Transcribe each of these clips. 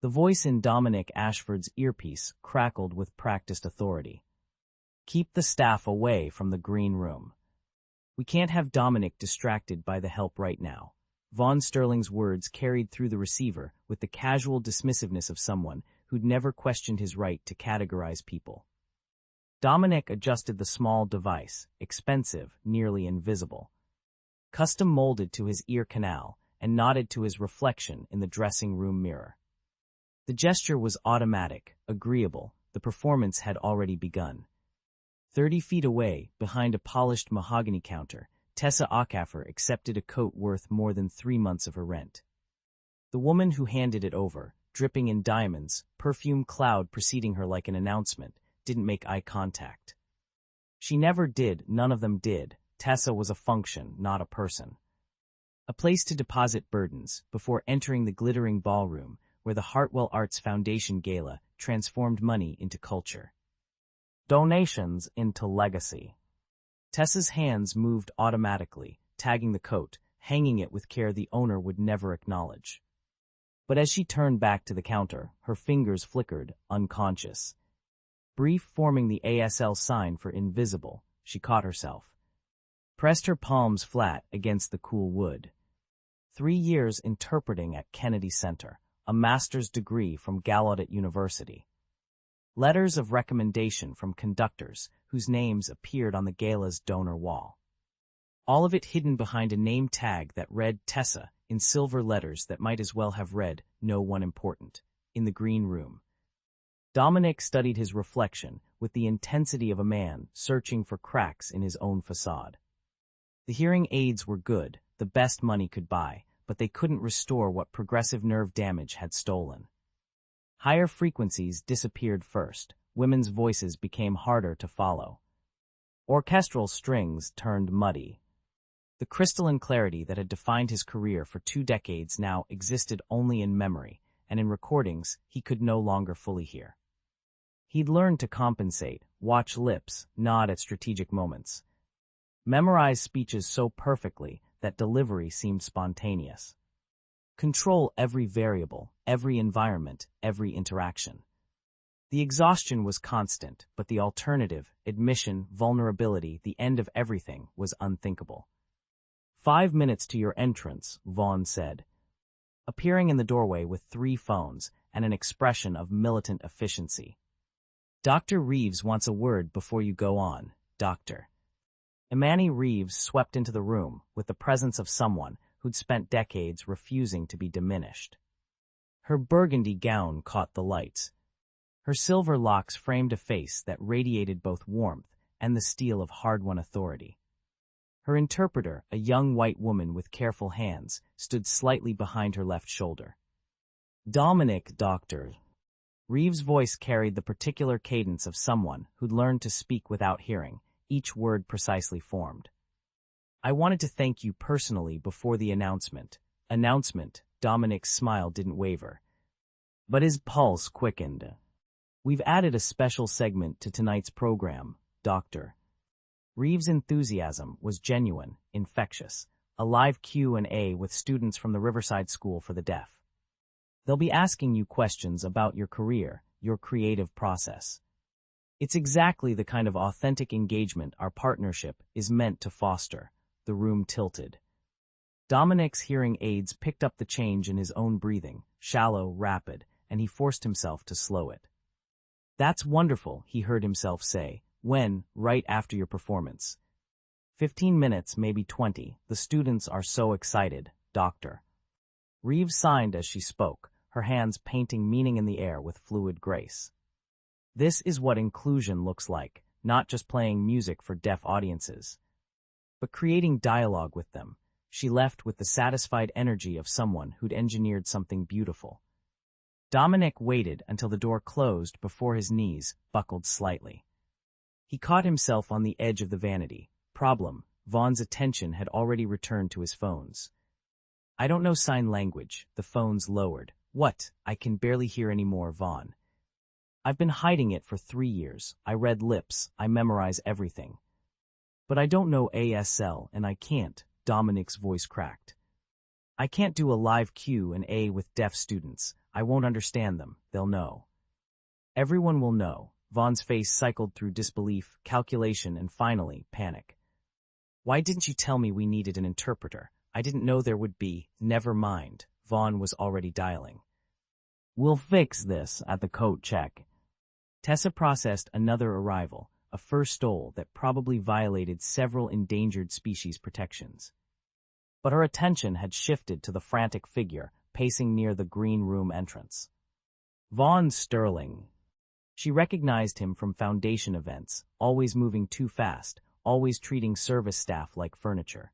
The voice in Dominic Ashford's earpiece crackled with practiced authority. "Keep the staff away from the green room. We can't have Dominic distracted by the help right now." Von Sterling's words carried through the receiver with the casual dismissiveness of someone who'd never questioned his right to categorize people. Dominic adjusted the small device, expensive, nearly invisible, custom molded to his ear canal, and nodded to his reflection in the dressing room mirror. The gesture was automatic, agreeable. The performance had already begun. 30 feet away, behind a polished mahogany counter, Tessa Okafor accepted a coat worth more than 3 months of her rent. The woman who handed it over, dripping in diamonds, perfume cloud preceding her like an announcement, didn't make eye contact. She never did, none of them did. Tessa was a function, not a person. A place to deposit burdens before entering the glittering ballroom where the Hartwell Arts Foundation Gala transformed money into culture. Donations into legacy. Tessa's hands moved automatically, tagging the coat, hanging it with care the owner would never acknowledge. But as she turned back to the counter, her fingers flickered, unconscious. Brief forming the ASL sign for invisible, she caught herself. Pressed her palms flat against the cool wood. 3 years interpreting at Kennedy Center, a master's degree from Gala University. Letters of recommendation from conductors whose names appeared on the Gala's donor wall. All of it hidden behind a name tag that read Tessa in silver letters that might as well have read "No one important" in the green room. Dominic studied his reflection with the intensity of a man searching for cracks in his own facade. The hearing aids were good, the best money could buy, but they couldn't restore what progressive nerve damage had stolen. Higher frequencies disappeared first. Women's voices became harder to follow. Orchestral strings turned muddy. The crystalline clarity that had defined his career for 2 decades now existed only in memory, and in recordings he could no longer fully hear. He'd learned to compensate, watch lips, nod at strategic moments. Memorize speeches so perfectly that delivery seemed spontaneous. Control every variable, every environment, every interaction. The exhaustion was constant, but the alternative, admission, vulnerability, the end of everything, was unthinkable. 5 minutes to your entrance, Vaughn said, appearing in the doorway with 3 phones and an expression of militant efficiency. "Dr. Reeves wants a word before you go on, Dr." Imani Reeves swept into the room with the presence of someone who'd spent decades refusing to be diminished. Her burgundy gown caught the lights. Her silver locks framed a face that radiated both warmth and the steel of hard-won authority. Her interpreter, a young white woman with careful hands, stood slightly behind her left shoulder. "Dominic, Doctor." Reeves' voice carried the particular cadence of someone who'd learned to speak without hearing, each word precisely formed. "I wanted to thank you personally before the announcement." Announcement, Dominic's smile didn't waver. But his pulse quickened. "We've added a special segment to tonight's program, Doctor." Reeves' enthusiasm was genuine, infectious, a live Q&A with students from the Riverside School for the Deaf. They'll be asking you questions about your career, your creative process. It's exactly the kind of authentic engagement our partnership is meant to foster. The room tilted. Dominic's hearing aids picked up the change in his own breathing, shallow, rapid, and he forced himself to slow it. "That's wonderful," he heard himself say. "When, right after your performance?" 15 minutes, maybe 20. The students are so excited, Doctor." Reeves signed as she spoke, her hands painting meaning in the air with fluid grace. This is what inclusion looks like, not just playing music for deaf audiences, but creating dialogue with them. She left with the satisfied energy of someone who'd engineered something beautiful. Dominic waited until the door closed before his knees buckled slightly. He caught himself on the edge of the vanity. Problem, Vaughn's attention had already returned to his phones. "I don't know sign language," the phones lowered. "What? I can barely hear anymore, Vaughn. I've been hiding it for 3 years. I read lips, I memorize everything. But I don't know ASL, and I can't," Dominic's voice cracked. "I can't do a live Q&A with deaf students. I won't understand them, they'll know. Everyone will know. Vaughn's face cycled through disbelief, calculation, and finally, panic. Why didn't you tell me we needed an interpreter? I didn't know there would be. Never mind. Vaughn was already dialing. We'll fix this at the coat check. Tessa processed another arrival, a fur stole that probably violated several endangered species protections. But her attention had shifted to the frantic figure pacing near the green room entrance. Vaughn Sterling. She recognized him from Foundation events, always moving too fast, always treating service staff like furniture.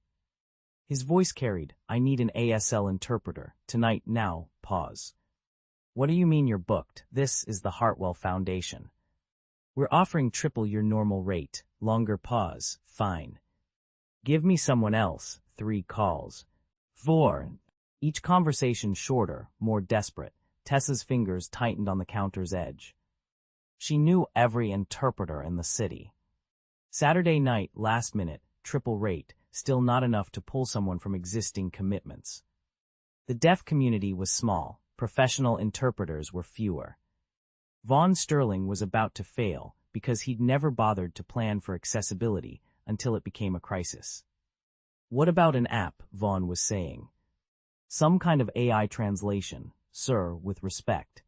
His voice carried, I need an ASL interpreter, tonight, now, pause. What do you mean you're booked? This is the Hartwell Foundation. We're offering triple your normal rate, longer pause, fine. Give me someone else, 3 calls. 4. Each conversation shorter, more desperate. Tessa's fingers tightened on the counter's edge. She knew every interpreter in the city. Saturday night, last minute, triple rate, still not enough to pull someone from existing commitments. The deaf community was small, professional interpreters were fewer. Vaughn Sterling was about to fail because he'd never bothered to plan for accessibility until it became a crisis. What about an app, Vaughn was saying. Some kind of AI translation, sir, with respect.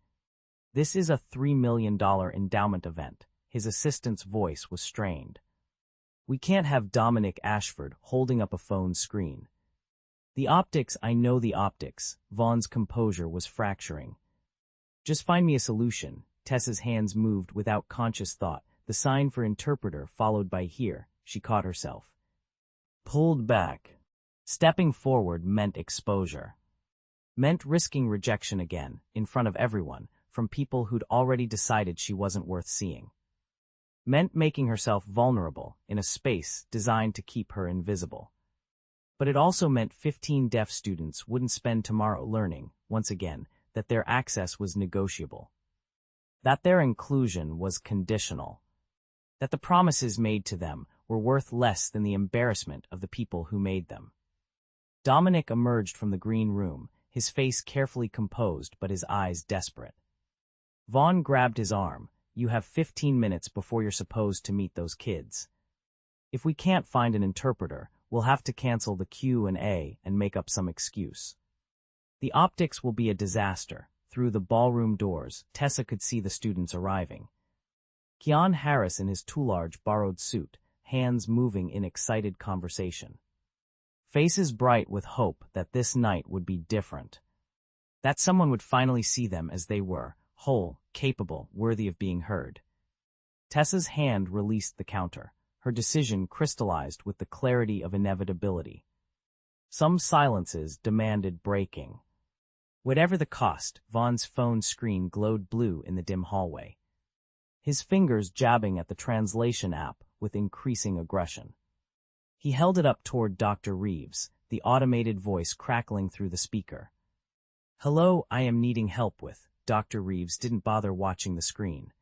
This is a $3 million endowment event. His assistant's voice was strained. We can't have Dominic Ashford holding up a phone screen. The optics, I know the optics. Vaughn's composure was fracturing. Just find me a solution. Tessa's hands moved without conscious thought, the sign for interpreter followed by here. She caught herself. Pulled back. Stepping forward meant exposure. Meant risking rejection again, in front of everyone, from people who'd already decided she wasn't worth seeing. Meant making herself vulnerable in a space designed to keep her invisible. But it also meant 15 deaf students wouldn't spend tomorrow learning, once again, that their access was negotiable. That their inclusion was conditional. That the promises made to them were worth less than the embarrassment of the people who made them. Dominic emerged from the green room, his face carefully composed but his eyes desperate. Vaughn grabbed his arm. You have 15 minutes before you're supposed to meet those kids. If we can't find an interpreter, we'll have to cancel the Q&A and make up some excuse. The optics will be a disaster. Through the ballroom doors, Tessa could see the students arriving. Keon Harris in his too large borrowed suit, hands moving in excited conversation. Faces bright with hope that this night would be different. That someone would finally see them as they were, whole, capable, worthy of being heard. Tessa's hand released the counter, her decision crystallized with the clarity of inevitability. Some silences demanded breaking. Whatever the cost, Vaughn's phone screen glowed blue in the dim hallway. His fingers jabbing at the translation app with increasing aggression. He held it up toward Dr. Reeves, the automated voice crackling through the speaker. Hello, I am needing help with. Dr. Reeves didn't bother watching the screen.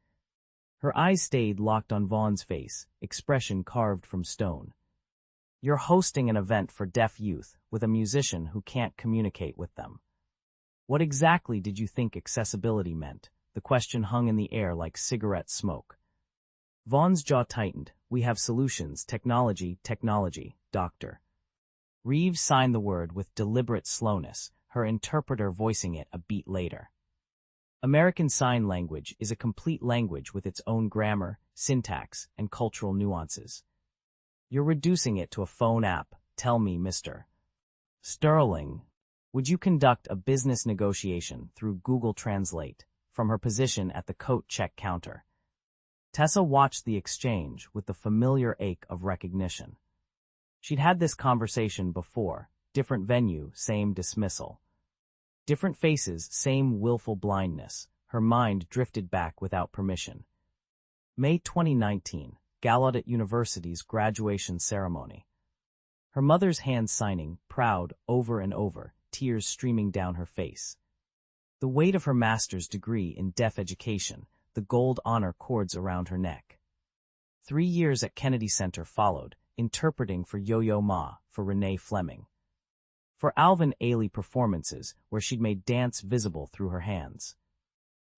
Her eyes stayed locked on Vaughn's face, expression carved from stone. You're hosting an event for deaf youth with a musician who can't communicate with them. What exactly did you think accessibility meant? The question hung in the air like cigarette smoke. Vaughn's jaw tightened. We have solutions. Technology, doctor. Reeves signed the word with deliberate slowness, her interpreter voicing it a beat later. American Sign Language is a complete language with its own grammar, syntax, and cultural nuances. You're reducing it to a phone app. Tell me, Mr. Sterling, would you conduct a business negotiation through Google Translate from her position at the coat check counter? Tessa watched the exchange with the familiar ache of recognition. She'd had this conversation before, different venue, same dismissal. Different faces, same willful blindness. Her mind drifted back without permission. May 2019, Gala at University's graduation ceremony. Her mother's hand signing, proud, over and over, tears streaming down her face. The weight of her master's degree in deaf education, the gold honor cords around her neck. 3 years at Kennedy Center followed, interpreting for Yo-Yo Ma, for Renee Fleming. for Alvin Ailey performances where she'd made dance visible through her hands.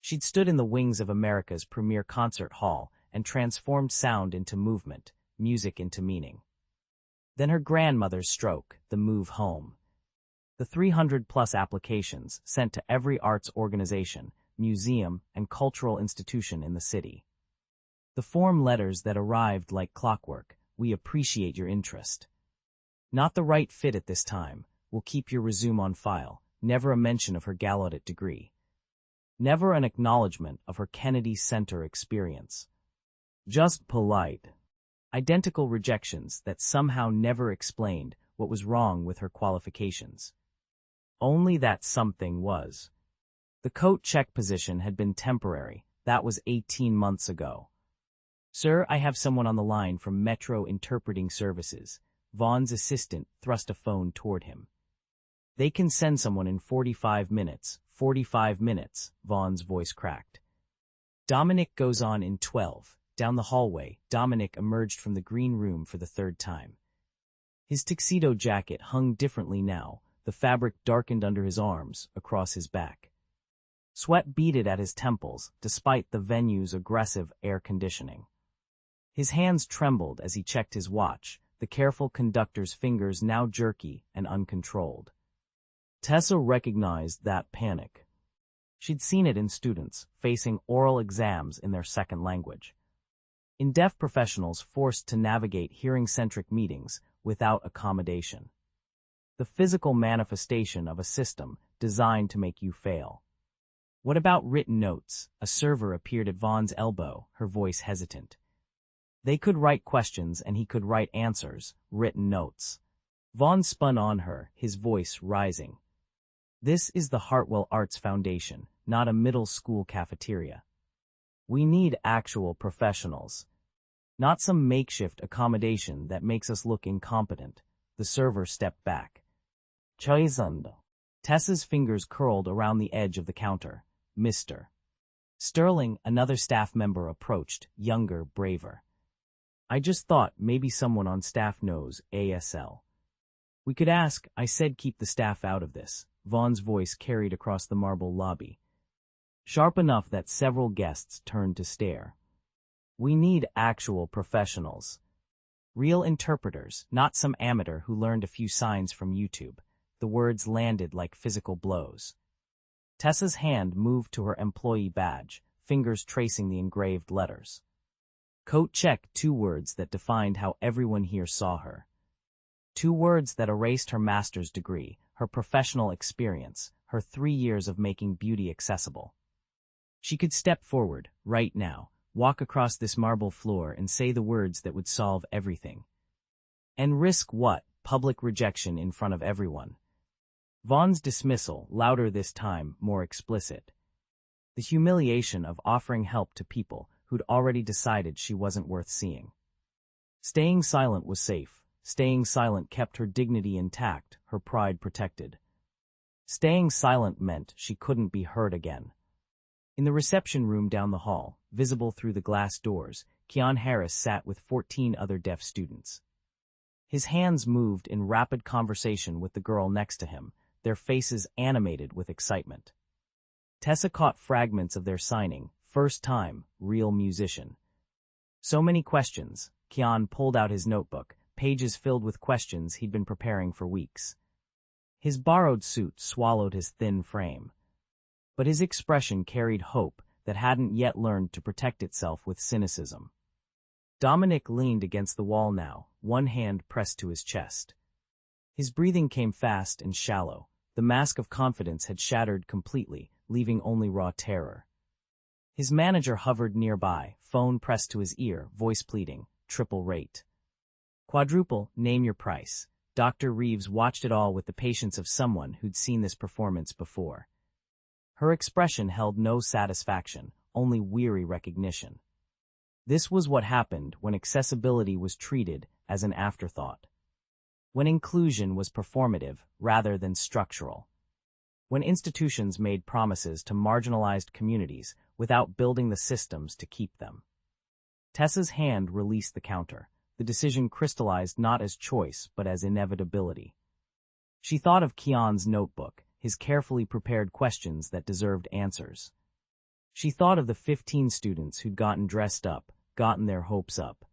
She'd stood in the wings of America's premier concert hall and transformed sound into movement, music into meaning. Then her grandmother's stroke, the move home. The 300-plus applications sent to every arts organization, museum, and cultural institution in the city. The form letters that arrived like clockwork. We appreciate your interest. Not the right fit at this time. We'll keep your resume on file. Never a mention of her Gala degree. Never an acknowledgement of her Kennedy Center experience. Just polite. Identical rejections that somehow never explained what was wrong with her qualifications. Only that something was. The coat check position had been temporary. That was 18 months ago. Sir, I have someone on the line from Metro Interpreting Services. Vaughn's assistant thrust a phone toward him. They can send someone in 45 minutes. 45 minutes, Vaughn's voice cracked. Dominic goes on in 12. Down the hallway, Dominic emerged from the green room for the third time. His tuxedo jacket hung differently now, the fabric darkened under his arms, across his back. Sweat beaded at his temples, despite the venue's aggressive air conditioning. His hands trembled as he checked his watch, the careful conductor's fingers now jerky and uncontrolled. Tessa recognized that panic. She'd seen it in students facing oral exams in their second language. In deaf professionals forced to navigate hearing-centric meetings without accommodation. The physical manifestation of a system designed to make you fail. What about written notes? A server appeared at Vaughn's elbow, her voice hesitant. They could write questions and he could write answers, written notes. Vaughn spun on her, his voice rising. This is the Hartwell Arts Foundation, not a middle school cafeteria. We need actual professionals. Not some makeshift accommodation that makes us look incompetent. The server stepped back. Choisund. Tessa's fingers curled around the edge of the counter. Mr. Sterling, another staff member, approached, younger, braver. I just thought maybe someone on staff knows ASL. We could ask. I said keep the staff out of this. Vaughn's voice carried across the marble lobby. Sharp enough that several guests turned to stare. We need actual professionals. Real interpreters, not some amateur who learned a few signs from YouTube. The words landed like physical blows. Tessa's hand moved to her employee badge, fingers tracing the engraved letters. Coat check, 2 words that defined how everyone here saw her. 2 words that erased her master's degree, her professional experience, her 3 years of making beauty accessible. She could step forward, right now, walk across this marble floor and say the words that would solve everything. And risk what? Public rejection in front of everyone. Vaughn's dismissal, louder this time, more explicit. The humiliation of offering help to people who'd already decided she wasn't worth seeing. Staying silent was safe. Staying silent kept her dignity intact, her pride protected. Staying silent meant she couldn't be heard again. In the reception room down the hall, visible through the glass doors, Keon Harris sat with 14 other deaf students. His hands moved in rapid conversation with the girl next to him, their faces animated with excitement. Tessa caught fragments of their signing, first time, real musician. So many questions. Keon pulled out his notebook, pages filled with questions he'd been preparing for weeks. His borrowed suit swallowed his thin frame. But his expression carried hope that hadn't yet learned to protect itself with cynicism. Dominic leaned against the wall now, one hand pressed to his chest. His breathing came fast and shallow. The mask of confidence had shattered completely, leaving only raw terror. His manager hovered nearby, phone pressed to his ear, voice pleading, triple rate. Quadruple, name your price. Dr. Reeves watched it all with the patience of someone who'd seen this performance before. Her expression held no satisfaction, only weary recognition. This was what happened when accessibility was treated as an afterthought. When inclusion was performative rather than structural. When institutions made promises to marginalized communities without building the systems to keep them. Tessa's hand released the counter. The decision crystallized not as choice but as inevitability. She thought of Keon's notebook, his carefully prepared questions that deserved answers. She thought of the 15 students who'd gotten dressed up, gotten their hopes up,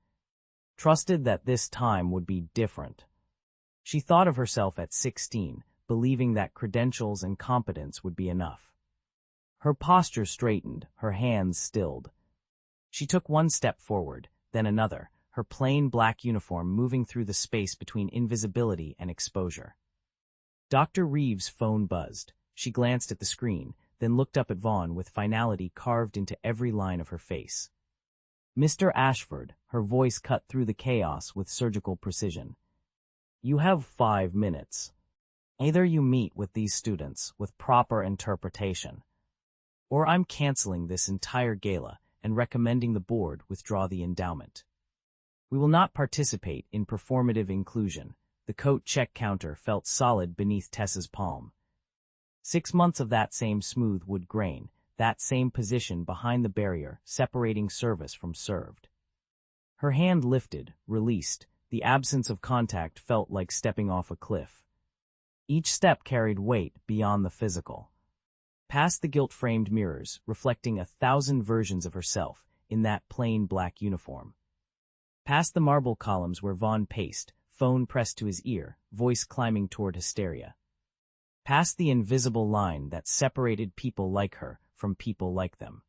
trusted that this time would be different. She thought of herself at 16, believing that credentials and competence would be enough. Her posture straightened, her hands stilled. She took one step forward, then another, her plain black uniform moving through the space between invisibility and exposure. Dr. Reeves' phone buzzed. She glanced at the screen, then looked up at Vaughn with finality carved into every line of her face. Mr. Ashford, her voice cut through the chaos with surgical precision. You have 5 minutes. Either you meet with these students with proper interpretation, or I'm canceling this entire gala and recommending the board withdraw the endowment. We will not participate in performative inclusion. The coat check counter felt solid beneath Tessa's palm. 6 months of that same smooth wood grain, that same position behind the barrier separating service from served. Her hand lifted, released. The absence of contact felt like stepping off a cliff. Each step carried weight beyond the physical. Past the gilt-framed mirrors, reflecting 1,000 versions of herself in that plain black uniform. Past the marble columns where Vaughn paced, phone pressed to his ear, voice climbing toward hysteria. Past the invisible line that separated people like her from people like them.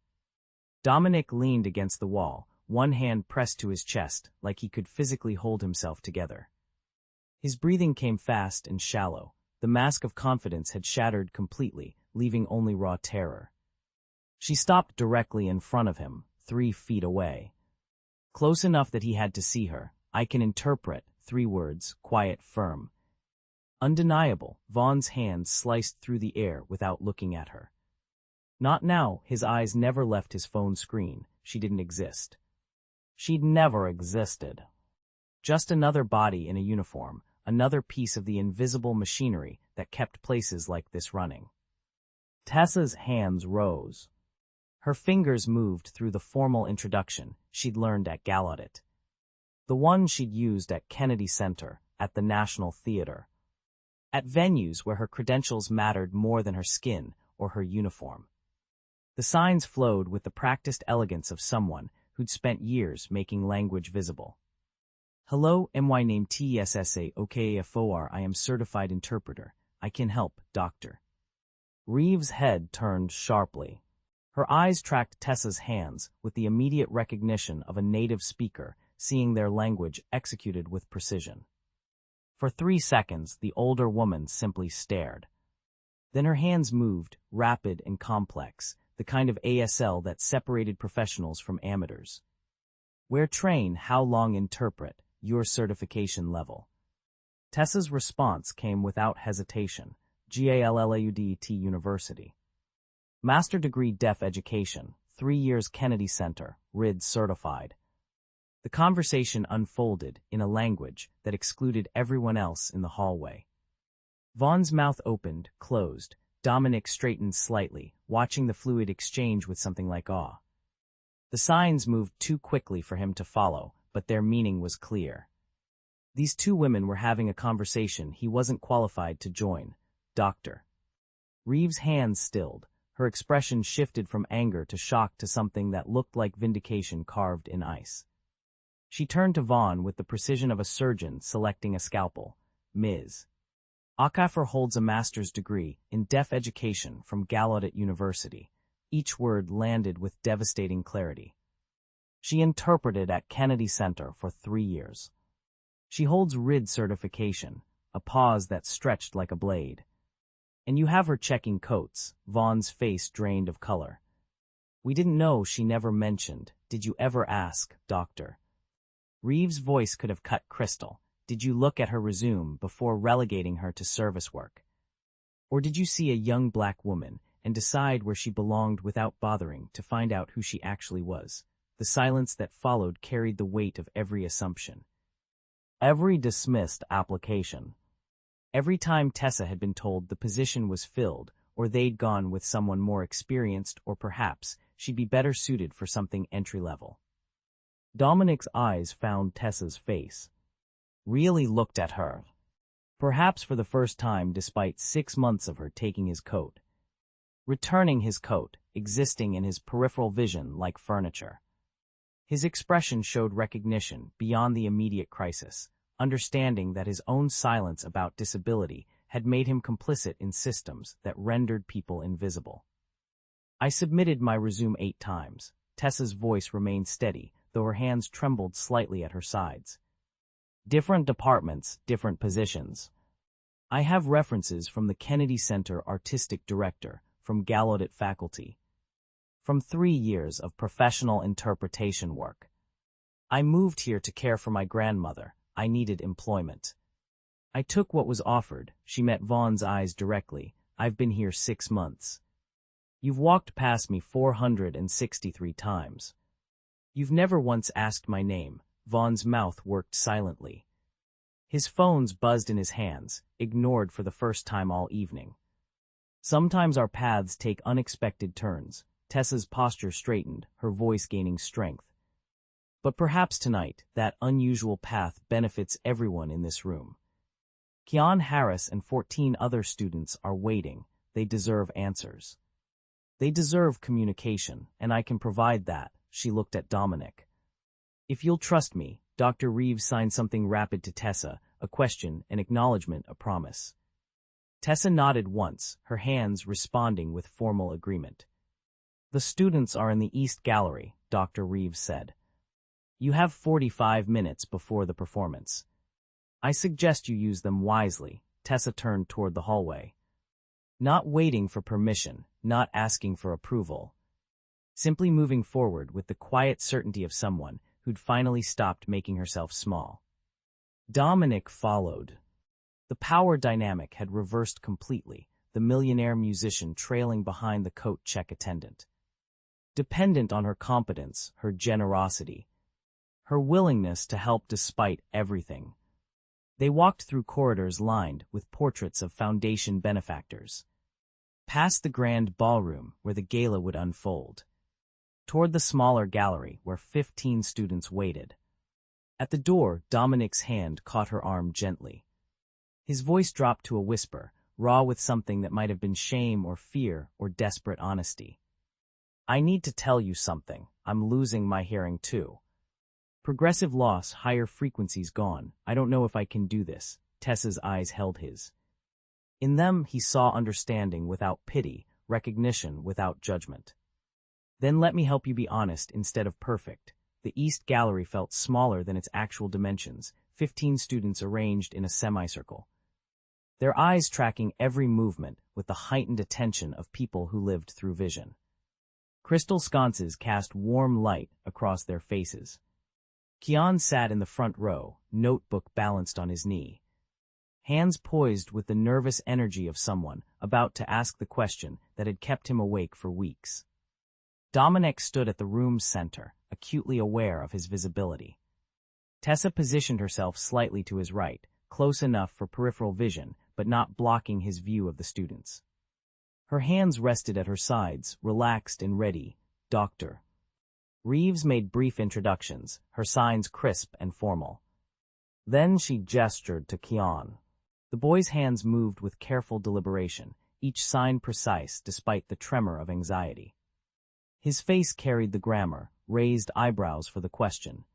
Dominic leaned against the wall, one hand pressed to his chest like he could physically hold himself together. His breathing came fast and shallow. The mask of confidence had shattered completely, leaving only raw terror. She stopped directly in front of him, 3 feet away. Close enough that he had to see her. I can interpret, 3 words, quiet, firm. Undeniable, Vaughn's hand sliced through the air without looking at her. Not now, his eyes never left his phone screen. She didn't exist. She'd never existed. Just another body in a uniform, another piece of the invisible machinery that kept places like this running. Tessa's hands rose. Her fingers moved through the formal introduction she'd learned at Gala. The one she'd used at Kennedy Center, at the National Theater. At venues where her credentials mattered more than her skin or her uniform. The signs flowed with the practiced elegance of someone who'd spent years making language visible. Hello, my name Tessa Okafor. I am certified interpreter. I can help, doctor. Reeves' head turned sharply. Her eyes tracked Tessa's hands with the immediate recognition of a native speaker, seeing their language executed with precision. For 3 seconds, the older woman simply stared. Then her hands moved, rapid and complex, the kind of ASL that separated professionals from amateurs. Where train, how long interpret, your certification level. Tessa's response came without hesitation. GALLAUDT University. Master degree Deaf Education, 3 years Kennedy Center, RID certified. The conversation unfolded in a language that excluded everyone else in the hallway. Vaughn's mouth opened, closed. Dominic straightened slightly, watching the fluid exchange with something like awe. The signs moved too quickly for him to follow, but their meaning was clear. These 2 women were having a conversation he wasn't qualified to join. Doctor. Reeves' hands stilled. Her expression shifted from anger to shock to something that looked like vindication carved in ice. She turned to Vaughn with the precision of a surgeon selecting a scalpel. Ms. Okafor holds a master's degree in deaf education from Gala University. Each word landed with devastating clarity. She interpreted at Kennedy Center for 3 years. She holds RID certification, a pause that stretched like a blade. And you have her checking coats. Vaughn's face drained of color. We didn't know, she never mentioned. Did you ever ask, doctor? Reeves' voice could have cut crystal. Did you look at her resume before relegating her to service work? Or did you see a young black woman and decide where she belonged without bothering to find out who she actually was? The silence that followed carried the weight of every assumption. Every dismissed application. Every time Tessa had been told the position was filled or they'd gone with someone more experienced or perhaps she'd be better suited for something entry-level. Dominic's eyes found Tessa's face. Really looked at her. perhaps for the first time despite 6 months of her taking his coat. Returning his coat, existing in his peripheral vision like furniture. His expression showed recognition beyond the immediate crisis, understanding that his own silence about disability had made him complicit in systems that rendered people invisible. I submitted my resume 8 times. Tessa's voice remained steady, though her hands trembled slightly at her sides. Different departments, different positions. I have references from the Kennedy Center artistic director, from Gala faculty, from 3 years of professional interpretation work. I moved here to care for my grandmother. I needed employment. I took what was offered. She met Vaughn's eyes directly. I've been here 6 months. You've walked past me 463 times. You've never once asked my name. Vaughn's mouth worked silently. His phones buzzed in his hands, ignored for the first time all evening. Sometimes our paths take unexpected turns. Tessa's posture straightened, her voice gaining strength. But perhaps tonight, that unusual path benefits everyone in this room. Keon Harris and 14 other students are waiting. They deserve answers. They deserve communication, and I can provide that. She looked at Dominic. If you'll trust me, Dr. Reeves signed something rapid to Tessa, a question, an acknowledgement, a promise. Tessa nodded once, her hands responding with formal agreement. The students are in the East Gallery, Dr. Reeves said. You have 45 minutes before the performance. I suggest you use them wisely. Tessa turned toward the hallway. Not waiting for permission, not asking for approval. Simply moving forward with the quiet certainty of someone who'd finally stopped making herself small. Dominic followed. The power dynamic had reversed completely, the millionaire musician trailing behind the coat check attendant. Dependent on her competence, her generosity, her willingness to help despite everything. They walked through corridors lined with portraits of foundation benefactors. Past the grand ballroom where the gala would unfold. Toward the smaller gallery where 15 students waited. At the door, Dominic's hand caught her arm gently. His voice dropped to a whisper, raw with something that might have been shame or fear or desperate honesty. I need to tell you something. I'm losing my hearing too. Progressive loss, higher frequencies gone. I don't know if I can do this. Tessa's eyes held his. In them, he saw understanding without pity, recognition without judgment. Then let me help you be honest instead of perfect. The East Gallery felt smaller than its actual dimensions, 15 students arranged in a semicircle. Their eyes tracking every movement with the heightened attention of people who lived through vision. Crystal sconces cast warm light across their faces. Keon sat in the front row, notebook balanced on his knee. Hands poised with the nervous energy of someone about to ask the question that had kept him awake for weeks. Dominic stood at the room's center, acutely aware of his visibility. Tessa positioned herself slightly to his right, close enough for peripheral vision, but not blocking his view of the students. Her hands rested at her sides, relaxed and ready. Dr. Reeves made brief introductions, her signs crisp and formal. Then she gestured to Keon. The boy's hands moved with careful deliberation, each sign precise despite the tremor of anxiety. His face carried the grammar, raised eyebrows for the question.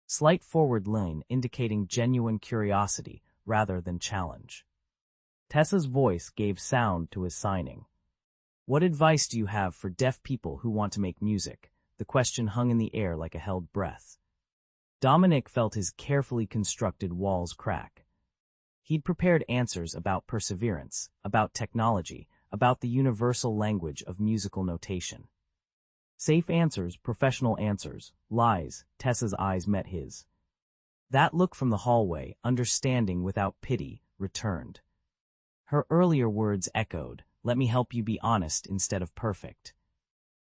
Slight forward lean indicating genuine curiosity rather than challenge. Tessa's voice gave sound to his signing. What advice do you have for deaf people who want to make music? The question hung in the air like a held breath. Dominic felt his carefully constructed walls crack. He'd prepared answers about perseverance, about technology, about the universal language of musical notation. Safe answers, professional answers, lies. Tessa's eyes met his. That look from the hallway, understanding without pity, returned. Her earlier words echoed, let me help you be honest instead of perfect.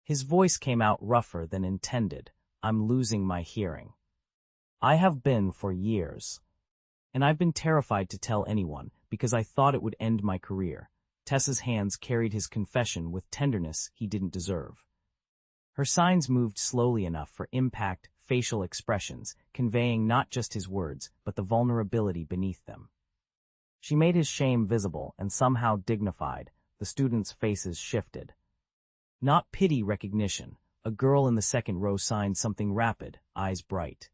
His voice came out rougher than intended, I'm losing my hearing. I have been for years. And I've been terrified to tell anyone, because I thought it would end my career. Tessa's hands carried his confession with tenderness he didn't deserve. Her signs moved slowly enough for impact, facial expressions, conveying not just his words, but the vulnerability beneath them. She made his shame visible and somehow dignified. The students' faces shifted. Not pity, recognition. A girl in the second row signed something rapid, eyes bright.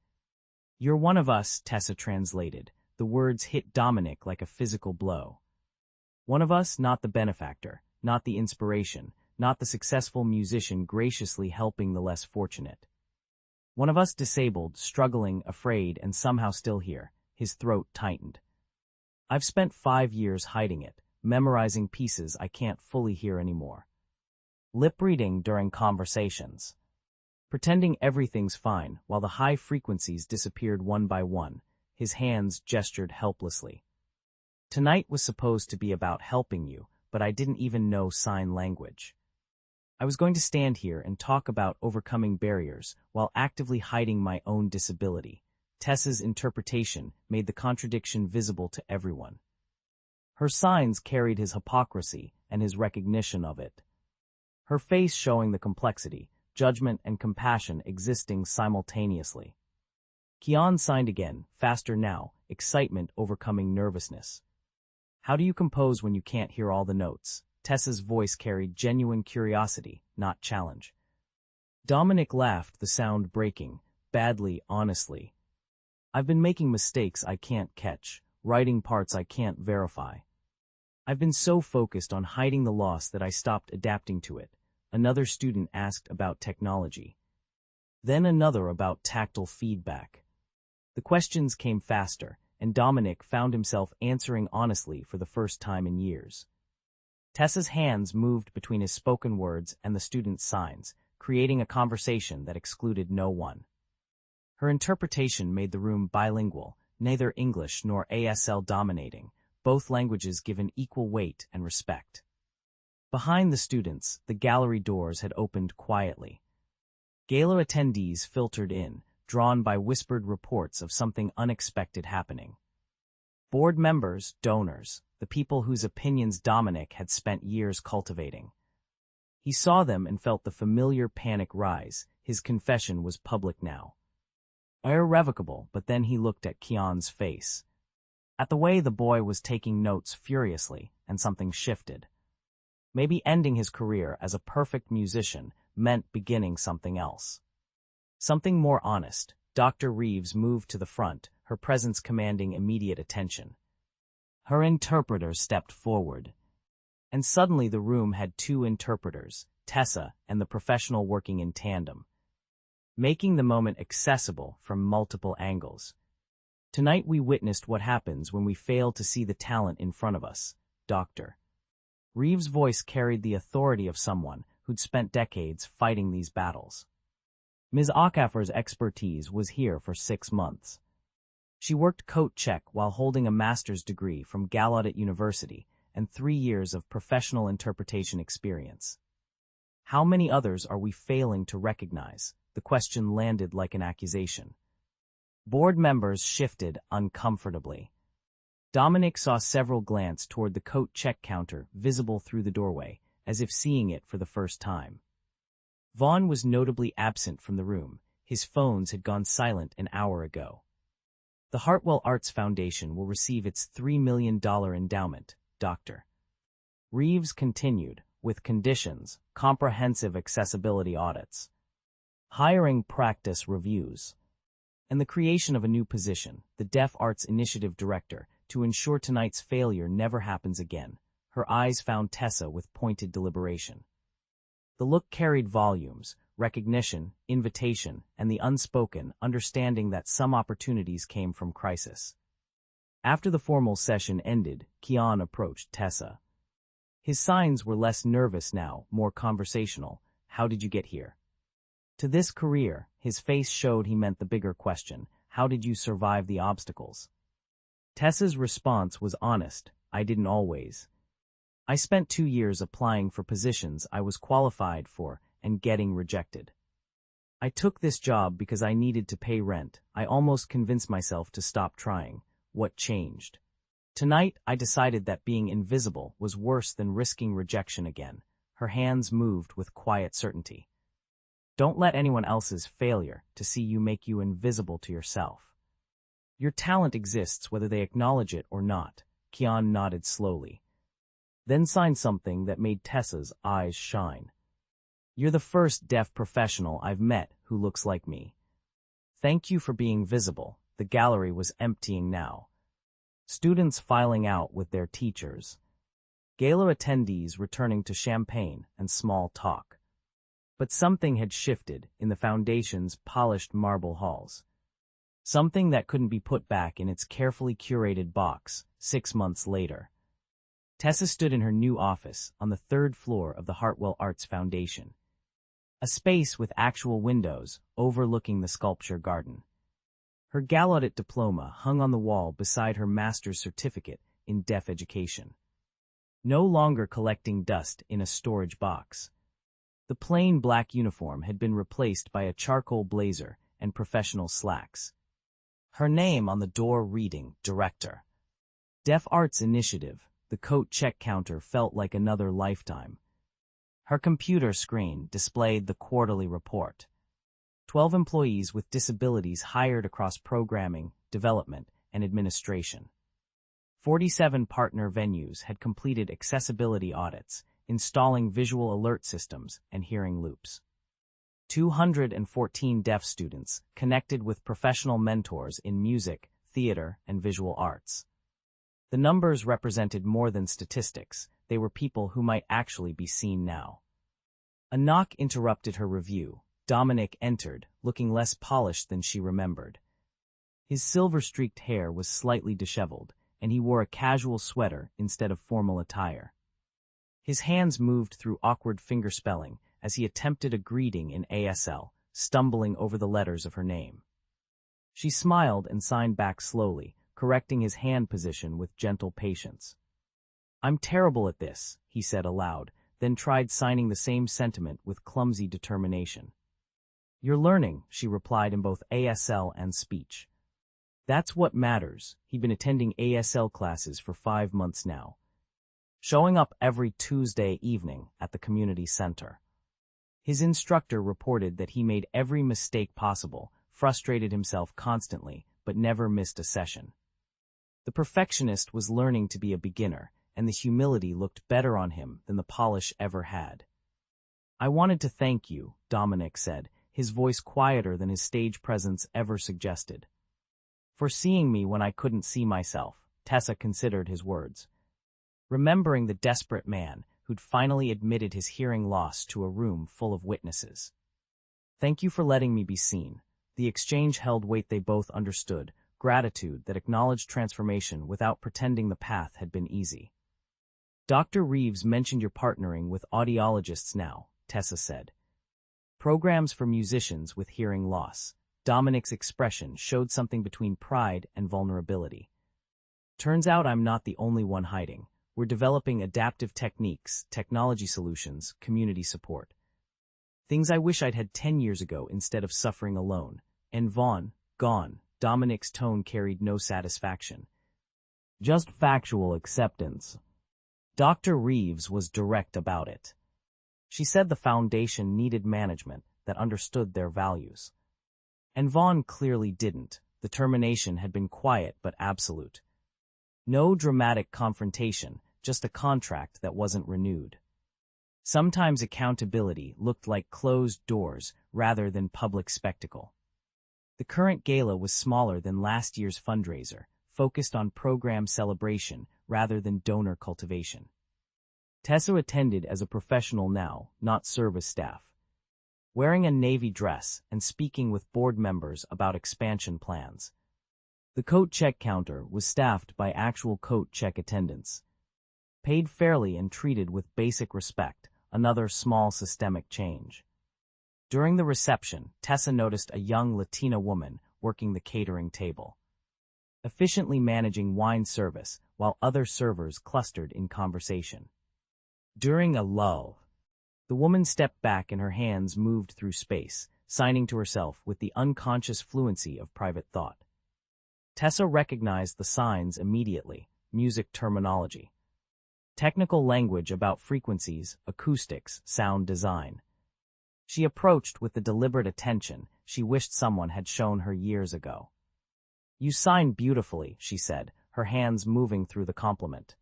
"You're one of us," Tessa translated. The words hit Dominic like a physical blow. One of us, not the benefactor, not the inspiration, not the successful musician graciously helping the less fortunate. One of us disabled, struggling, afraid, and somehow still here. His throat tightened. "I've spent 5 years hiding it, memorizing pieces I can't fully hear anymore. Lip reading during conversations. Pretending everything's fine while the high frequencies disappeared one by one." His hands gestured helplessly. "Tonight was supposed to be about helping you, but I didn't even know sign language. I was going to stand here and talk about overcoming barriers while actively hiding my own disability." Tessa's interpretation made the contradiction visible to everyone. Her signs carried his hypocrisy and his recognition of it. Her face showing the complexity, judgment and compassion existing simultaneously. Kian signed again, faster now, excitement overcoming nervousness. "How do you compose when you can't hear all the notes?" Tessa's voice carried genuine curiosity, not challenge. Dominic laughed, the sound breaking, badly, honestly. "I've been making mistakes I can't catch, writing parts I can't verify. I've been so focused on hiding the loss that I stopped adapting to it." Another student asked about technology. Then another about tactile feedback. The questions came faster, and Dominic found himself answering honestly for the first time in years. Tessa's hands moved between his spoken words and the student's signs, creating a conversation that excluded no one. Her interpretation made the room bilingual, neither English nor ASL dominating, both languages given equal weight and respect. Behind the students, the gallery doors had opened quietly. Gala attendees filtered in, drawn by whispered reports of something unexpected happening. Board members, donors, the people whose opinions Dominic had spent years cultivating. He saw them and felt the familiar panic rise. His confession was public now. Irrevocable, but then he looked at Kian's face. At the way the boy was taking notes furiously, and something shifted. Maybe ending his career as a perfect musician meant beginning something else. Something more honest. Dr. Reeves moved to the front, her presence commanding immediate attention. Her interpreter stepped forward. And suddenly the room had 2 interpreters, Tessa and the professional working in tandem, making the moment accessible from multiple angles. "Tonight we witnessed what happens when we fail to see the talent in front of us, Dr. Reeves' voice carried the authority of someone who'd spent decades fighting these battles. Ms. Okafor's expertise was here for 6 months. She worked coat check while holding a master's degree from Gala University and 3 years of professional interpretation experience. How many others are we failing to recognize? The question landed like an accusation. Board members shifted uncomfortably. Dominic saw several glance toward the coat check counter visible through the doorway, as if seeing it for the first time. Vaughn was notably absent from the room. His phones had gone silent an hour ago. The Hartwell Arts Foundation will receive its $3 million endowment, Dr. Reeves continued, with conditions, comprehensive accessibility audits, hiring practice reviews, and the creation of a new position, the Deaf Arts Initiative Director, to ensure tonight's failure never happens again. Her eyes found Tessa with pointed deliberation. The look carried volumes, recognition, invitation, and the unspoken understanding that some opportunities came from crisis. After the formal session ended, Kian approached Tessa. His signs were less nervous now, more conversational. "How did you get here?" "To this career," his face showed he meant the bigger question. "How did you survive the obstacles?" Tessa's response was honest. "I didn't always. I spent 2 years applying for positions I was qualified for and getting rejected. I took this job because I needed to pay rent. I almost convinced myself to stop trying. What changed? Tonight, I decided that being invisible was worse than risking rejection again." Her hands moved with quiet certainty. "Don't let anyone else's failure to see you make you invisible to yourself. Your talent exists whether they acknowledge it or not." Kian nodded slowly. Then signed something that made Tessa's eyes shine. You're the first deaf professional I've met who looks like me. Thank you for being visible. The gallery was emptying now. Students filing out with their teachers. Gala attendees returning to champagne and small talk. But something had shifted in the foundation's polished marble halls. Something that couldn't be put back in its carefully curated box 6 months later. Tessa stood in her new office on the 3rd floor of the Hartwell Arts Foundation. A space with actual windows overlooking the sculpture garden. Her Gala diploma hung on the wall beside her master's certificate in deaf education. No longer collecting dust in a storage box. The plain black uniform had been replaced by a charcoal blazer and professional slacks. Her name on the door reading, Director. Deaf Arts Initiative, the coat check counter felt like another lifetime. Her computer screen displayed the quarterly report. 12 employees with disabilities hired across programming, development, and administration. 47 partner venues had completed accessibility audits, installing visual alert systems and hearing loops. 214 deaf students connected with professional mentors in music, theater, and visual arts. The numbers represented more than statistics. They were people who might actually be seen now. A knock interrupted her review. Dominic entered, looking less polished than she remembered. His silver-streaked hair was slightly disheveled, and he wore a casual sweater instead of formal attire. His hands moved through awkward fingerspelling as he attempted a greeting in ASL, stumbling over the letters of her name. She smiled and signed back slowly, correcting his hand position with gentle patience. "I'm terrible at this," he said aloud, then tried signing the same sentiment with clumsy determination. "You're learning," she replied in both ASL and speech. That's what matters. He'd been attending ASL classes for 5 months now, showing up every Tuesday evening at the community center. His instructor reported that he made every mistake possible, frustrated himself constantly, but never missed a session. The perfectionist was learning to be a beginner, and the humility looked better on him than the polish ever had. "I wanted to thank you," Dominic said, his voice quieter than his stage presence ever suggested. "For seeing me when I couldn't see myself," Tessa considered his words. Remembering the desperate man who'd finally admitted his hearing loss to a room full of witnesses. "Thank you for letting me be seen." The exchange held weight they both understood, gratitude that acknowledged transformation without pretending the path had been easy. "Dr. Reeves mentioned you're partnering with audiologists now," Tessa said. "Programs for musicians with hearing loss." Dominic's expression showed something between pride and vulnerability. "Turns out I'm not the only one hiding. We're developing adaptive techniques, technology solutions, community support. Things I wish I'd had 10 years ago instead of suffering alone. And Vaughn, gone." Dominic's tone carried no satisfaction. "Just factual acceptance." Dr. Reeves was direct about it. She said the foundation needed management that understood their values. And Vaughn clearly didn't. The termination had been quiet but absolute. No dramatic confrontation, just a contract that wasn't renewed. Sometimes accountability looked like closed doors rather than public spectacle. The current gala was smaller than last year's fundraiser, focused on program celebration rather than donor cultivation. Tessa attended as a professional now, not service staff. Wearing a navy dress and speaking with board members about expansion plans. The coat check counter was staffed by actual coat check attendants. Paid fairly and treated with basic respect, another small systemic change. During the reception, Tessa noticed a young Latina woman working the catering table, efficiently managing wine service while other servers clustered in conversation. During a lull, the woman stepped back and her hands moved through space, signing to herself with the unconscious fluency of private thought. Tessa recognized the signs immediately: music terminology, technical language about frequencies, acoustics, sound design. She approached with the deliberate attention she wished someone had shown her years ago. "You sign beautifully," she said, her hands moving through the compliment.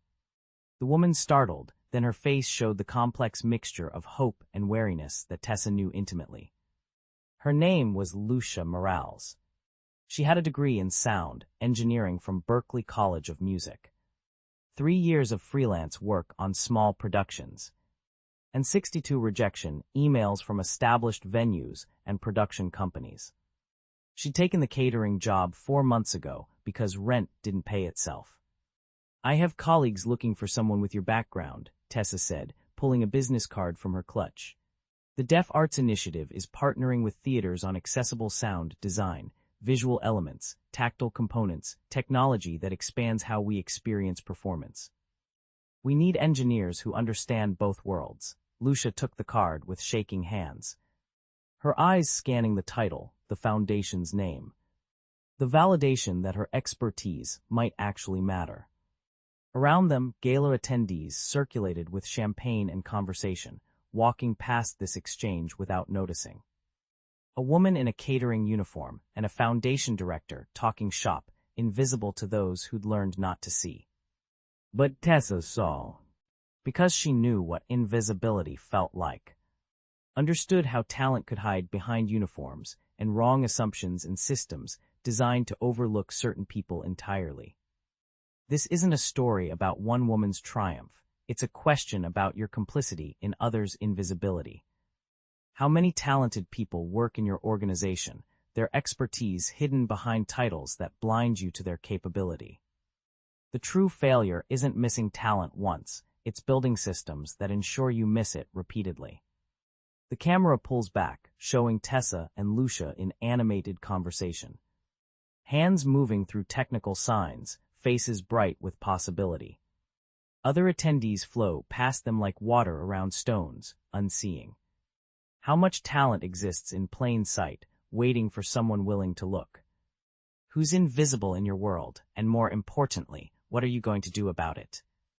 The woman startled, then her face showed the complex mixture of hope and wariness that Tessa knew intimately. Her name was Lucia Morales. She had a degree in sound engineering from Berklee College of Music, 3 years of freelance work on small productions, and 62 rejection emails from established venues and production companies. She'd taken the catering job 4 months ago because rent didn't pay itself. "I have colleagues looking for someone with your background," Tessa said, pulling a business card from her clutch. "The Deaf Arts Initiative is partnering with theaters on accessible sound design, visual elements, tactile components, technology that expands how we experience performance. We need engineers who understand both worlds." Lucia took the card with shaking hands, her eyes scanning the title, the foundation's name. The validation that her expertise might actually matter. Around them, gala attendees circulated with champagne and conversation, walking past this exchange without noticing. A woman in a catering uniform and a foundation director talking shop, invisible to those who'd learned not to see. But Tessa saw, because she knew what invisibility felt like. Understood how talent could hide behind uniforms and wrong assumptions in systems designed to overlook certain people entirely. This isn't a story about one woman's triumph, it's a question about your complicity in others' invisibility. How many talented people work in your organization, their expertise hidden behind titles that blind you to their capability? The true failure isn't missing talent once, it's building systems that ensure you miss it repeatedly. The camera pulls back, showing Tessa and Lucia in animated conversation. Hands moving through technical signs, faces bright with possibility. Other attendees flow past them like water around stones, unseeing. How much talent exists in plain sight, waiting for someone willing to look? Who's invisible in your world, and more importantly, what are you going to do about it?